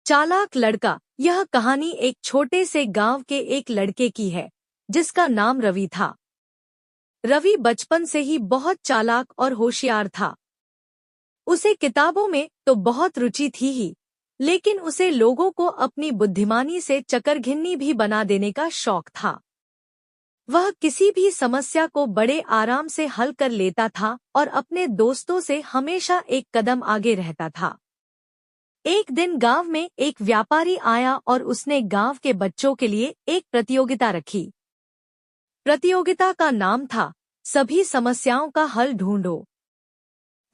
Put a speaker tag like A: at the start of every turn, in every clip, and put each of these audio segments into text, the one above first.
A: चालाक लड़का। यह कहानी एक छोटे से गांव के एक लड़के की है जिसका नाम रवि था। रवि बचपन से ही बहुत चालाक और होशियार था। उसे किताबों में तो बहुत रुचि थी ही, लेकिन उसे लोगों को अपनी बुद्धिमानी से चकरघिन्नी भी बना देने का शौक था। वह किसी भी समस्या को बड़े आराम से हल कर लेता था और अपने दोस्तों से हमेशा एक कदम आगे रहता था। एक दिन गांव में एक व्यापारी आया और उसने गांव के बच्चों के लिए एक प्रतियोगिता रखी। प्रतियोगिता का नाम था, सभी समस्याओं का हल ढूंढो।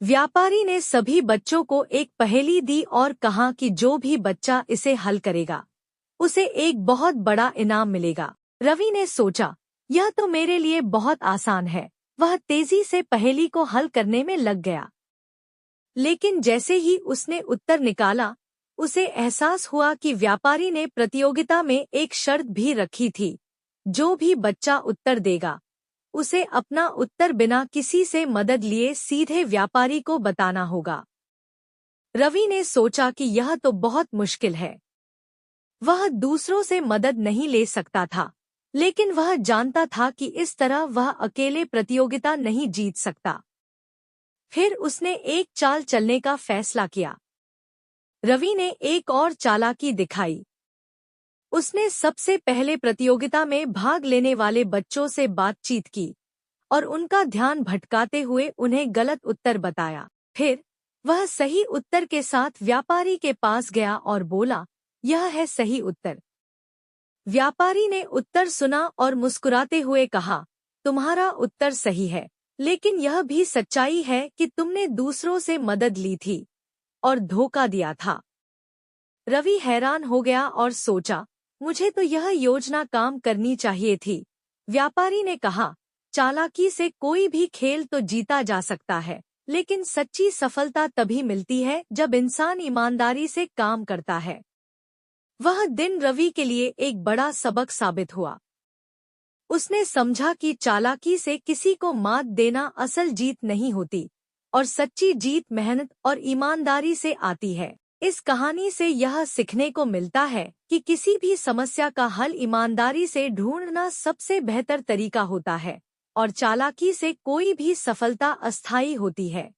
A: व्यापारी ने सभी बच्चों को एक पहेली दी और कहा कि जो भी बच्चा इसे हल करेगा उसे एक बहुत बड़ा इनाम मिलेगा। रवि ने सोचा, यह तो मेरे लिए बहुत आसान है। वह तेजी से पहेली को हल करने में लग गया। लेकिन जैसे ही उसने उत्तर निकाला, उसे एहसास हुआ कि व्यापारी ने प्रतियोगिता में एक शर्त भी रखी थी। जो भी बच्चा उत्तर देगा उसे अपना उत्तर बिना किसी से मदद लिए सीधे व्यापारी को बताना होगा। रवि ने सोचा कि यह तो बहुत मुश्किल है। वह दूसरों से मदद नहीं ले सकता था, लेकिन वह जानता था कि इस तरह वह अकेले प्रतियोगिता नहीं जीत सकता। फिर उसने एक चाल चलने का फैसला किया। रवि ने एक और चालाकी दिखाई। उसने सबसे पहले प्रतियोगिता में भाग लेने वाले बच्चों से बातचीत की और उनका ध्यान भटकाते हुए उन्हें गलत उत्तर बताया। फिर वह सही उत्तर के साथ व्यापारी के पास गया और बोला, यह है सही उत्तर। व्यापारी ने उत्तर सुना और मुस्कुराते हुए कहा, तुम्हारा उत्तर सही है, लेकिन यह भी सच्चाई है कि तुमने दूसरों से मदद ली थी और धोखा दिया था। रवि हैरान हो गया और सोचा, मुझे तो यह योजना काम करनी चाहिए थी। व्यापारी ने कहा, चालाकी से कोई भी खेल तो जीता जा सकता है, लेकिन सच्ची सफलता तभी मिलती है जब इंसान ईमानदारी से काम करता है। वह दिन रवि के लिए एक बड़ा सबक साबित हुआ। उसने समझा कि चालाकी से किसी को मात देना असल जीत नहीं होती और सच्ची जीत मेहनत और ईमानदारी से आती है। इस कहानी से यह सीखने को मिलता है कि किसी भी समस्या का हल ईमानदारी से ढूंढना सबसे बेहतर तरीका होता है और चालाकी से कोई भी सफलता अस्थायी होती है।